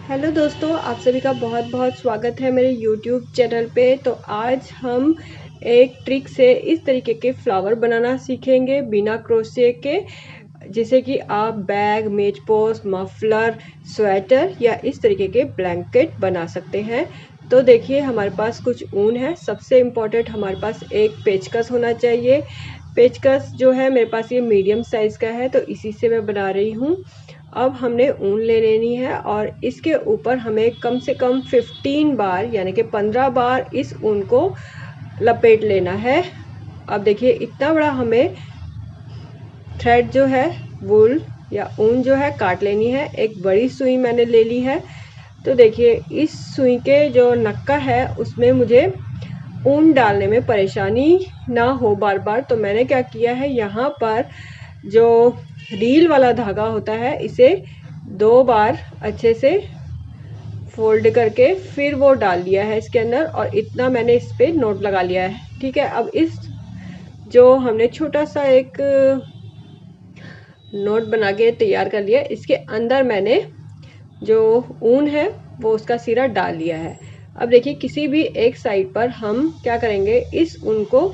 Hello दोस्तों, आप सभी का बहुत बहुत स्वागत है मेरे यूट्यूब चैनल पे। तो आज हम एक ट्रिक से इस तरीके के फ्लावर बनाना सीखेंगे बिना क्रोशे के, जिसे कि आप बैग, मेज पोस्ट, मफलर, स्वेटर या इस तरीके के ब्लैंकेट बना सकते हैं। तो देखिए, हमारे पास कुछ ऊन है। सबसे इम्पोर्टेंट हमारे पास एक पेचकस होना चाहिए। पेचकस जो है मेरे पास ये मीडियम साइज़ का है, तो इसी से मैं बना रही हूँ। अब हमने ऊन ले लेनी है और इसके ऊपर हमें कम से कम 15 बार यानी कि 15 बार इस ऊन को लपेट लेना है। अब देखिए, इतना बड़ा हमें थ्रेड जो है, वूल या ऊन जो है, काट लेनी है। एक बड़ी सुई मैंने ले ली है। तो देखिए, इस सुई के जो नक्का है उसमें मुझे ऊन डालने में परेशानी ना हो बार बार, तो मैंने क्या किया है, यहाँ पर जो रील वाला धागा होता है इसे 2 बार अच्छे से फोल्ड करके फिर वो डाल लिया है इसके अंदर, और इतना मैंने इस पे नोट लगा लिया है। ठीक है, अब इस जो हमने छोटा सा एक नोट बना के तैयार कर लिया, इसके अंदर मैंने जो ऊन है वो उसका सिरा डाल लिया है। अब देखिए, किसी भी एक साइड पर हम क्या करेंगे, इस ऊन को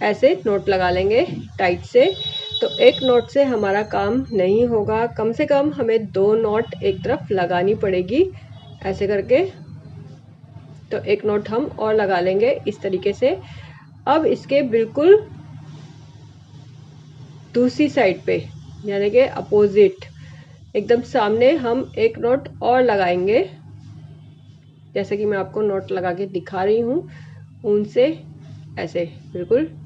ऐसे नोट लगा लेंगे टाइट से। तो एक नोट से हमारा काम नहीं होगा, कम से कम हमें 2 नोट एक तरफ लगानी पड़ेगी ऐसे करके। तो एक नोट हम और लगा लेंगे इस तरीके से। अब इसके बिल्कुल दूसरी साइड पे यानी कि अपोजिट, एकदम सामने हम एक नोट और लगाएंगे, जैसे कि मैं आपको नोट लगा के दिखा रही हूँ ऊन से। ऐसे बिल्कुल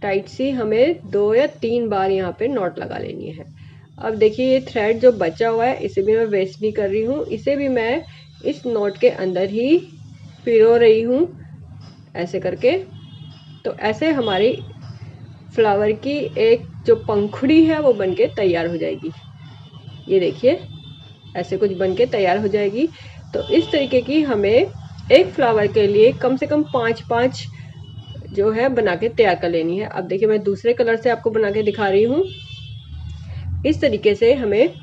टाइट सी हमें 2 या 3 बार यहाँ पे नॉट लगा लेनी है। अब देखिए, ये थ्रेड जो बचा हुआ है इसे भी मैं वेस्ट नहीं कर रही हूँ, इसे भी मैं इस नॉट के अंदर ही पिरो रही हूँ ऐसे करके। तो ऐसे हमारी फ्लावर की एक जो पंखुड़ी है वो बनके तैयार हो जाएगी। ये देखिए, ऐसे कुछ बनके तैयार हो जाएगी। तो इस तरीके की हमें एक फ्लावर के लिए कम से कम 5-5 जो है बना के तैयार कर लेनी है। अब देखिए, मैं दूसरे कलर से आपको बना के दिखा रही हूँ। इस तरीके से हमें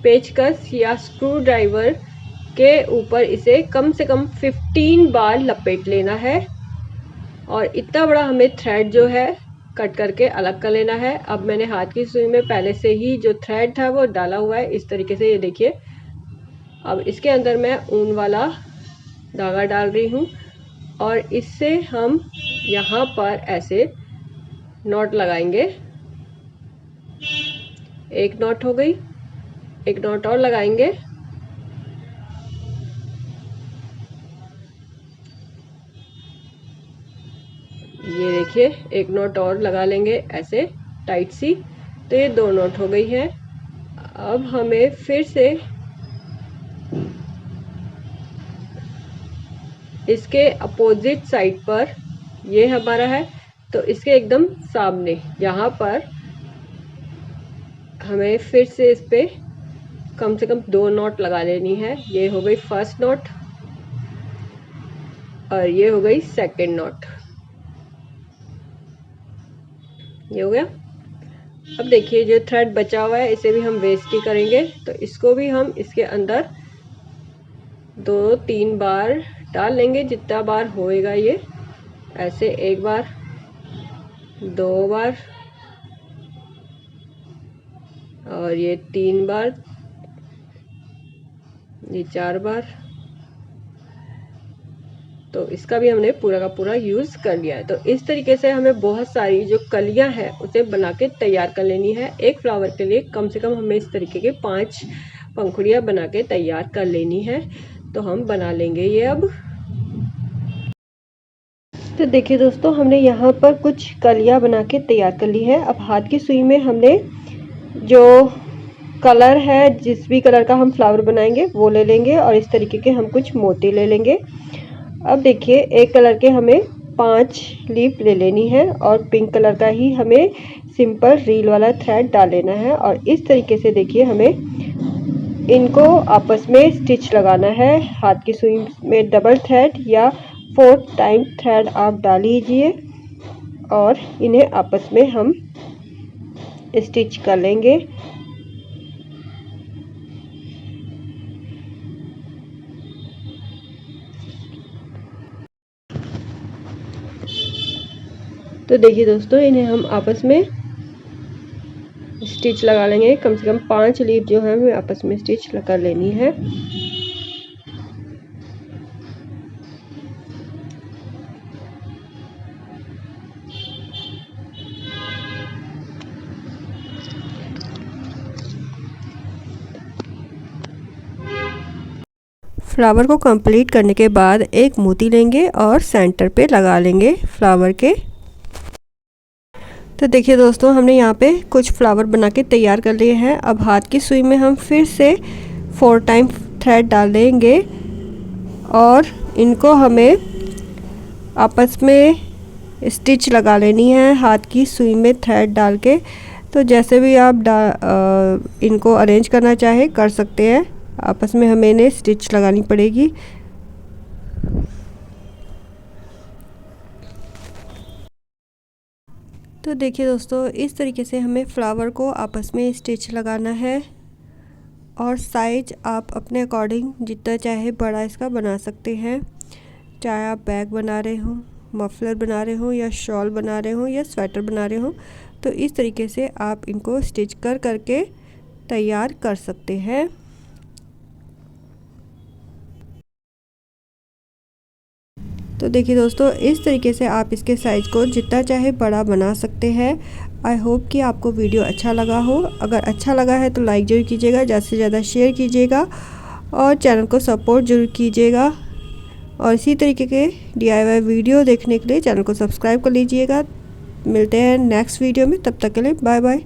पेचकस या स्क्रू ड्राइवर के ऊपर इसे कम से कम 15 बार लपेट लेना है, और इतना बड़ा हमें थ्रेड जो है कट करके अलग कर लेना है। अब मैंने हाथ की सुई में पहले से ही जो थ्रेड था वो डाला हुआ है इस तरीके से, ये देखिए। अब इसके अंदर मैं ऊन वाला धागा डाल रही हूँ और इससे हम यहाँ पर ऐसे नॉट लगाएंगे। एक नॉट हो गई, एक नॉट और लगाएंगे। ये देखिए, एक नॉट और लगा लेंगे ऐसे टाइट सी। तो ये 2 नॉट हो गई है। अब हमें फिर से इसके अपोजिट साइड पर, ये हमारा है तो इसके एकदम सामने यहाँ पर हमें फिर से इस पे कम से कम 2 नॉट लगा लेनी है। ये हो गई फर्स्ट नॉट और ये हो गई सेकंड नॉट। ये हो गया। अब देखिए, जो थ्रेड बचा हुआ है इसे भी हम वेस्ट ही करेंगे, तो इसको भी हम इसके अंदर 2-3 बार डाल लेंगे, जितना बार होएगा ये। ऐसे 1 बार, 2 बार, और ये 3 बार, ये 4 बार। तो इसका भी हमने पूरा का पूरा यूज़ कर लिया है। तो इस तरीके से हमें बहुत सारी जो कलियां हैं उसे बना के तैयार कर लेनी है। एक फ्लावर के लिए कम से कम हमें इस तरीके के 5 पंखुड़ियाँ बना के तैयार कर लेनी है। तो हम बना लेंगे ये अब। तो देखिए दोस्तों, हमने यहाँ पर कुछ कलियाँ बना के तैयार कर ली है। अब हाथ की सुई में हमने जो कलर है, जिस भी कलर का हम फ्लावर बनाएंगे वो ले लेंगे, और इस तरीके के हम कुछ मोती ले लेंगे। अब देखिए, एक कलर के हमें 5 लीफ ले लेनी है, और पिंक कलर का ही हमें सिंपल रील वाला थ्रेड डाल लेना है। और इस तरीके से देखिए, हमें इनको आपस में स्टिच लगाना है। हाथ की सुई में डबल थ्रेड या 4 टाइम थ्रेड आप डाल लीजिए, और इन्हें आपस में हम स्टिच कर लेंगे। तो देखिए दोस्तों, इन्हें हम आपस में स्टिच लगा लेंगे। कम से कम 5 लीफ जो है हमें आपस में स्टिच कर लेनी है। फ्लावर को कंप्लीट करने के बाद एक मोती लेंगे और सेंटर पे लगा लेंगे फ्लावर के। तो देखिए दोस्तों, हमने यहाँ पे कुछ फ्लावर बना के तैयार कर लिए हैं। अब हाथ की सुई में हम फिर से 4 टाइम थ्रेड डाल देंगे और इनको हमें आपस में स्टिच लगा लेनी है हाथ की सुई में थ्रेड डाल के। तो जैसे भी आप इनको अरेंज करना चाहे कर सकते हैं। आपस में हमें इन्हें स्टिच लगानी पड़ेगी। तो देखिए दोस्तों, इस तरीके से हमें फ्लावर को आपस में स्टिच लगाना है और साइज आप अपने अकॉर्डिंग जितना चाहे बड़ा इसका बना सकते हैं। चाहे आप बैग बना रहे हो, मफलर बना रहे हो, या शॉल बना रहे हो, या स्वेटर बना रहे हो, तो इस तरीके से आप इनको स्टिच कर करके तैयार कर सकते हैं। तो देखिए दोस्तों, इस तरीके से आप इसके साइज़ को जितना चाहे बड़ा बना सकते हैं। आई होप कि आपको वीडियो अच्छा लगा हो। अगर अच्छा लगा है तो लाइक ज़रूर कीजिएगा, ज़्यादा से ज़्यादा शेयर कीजिएगा और चैनल को सपोर्ट ज़रूर कीजिएगा। और इसी तरीके के DIY वीडियो देखने के लिए चैनल को सब्सक्राइब कर लीजिएगा। मिलते हैं नेक्स्ट वीडियो में, तब तक के लिए बाय बाय।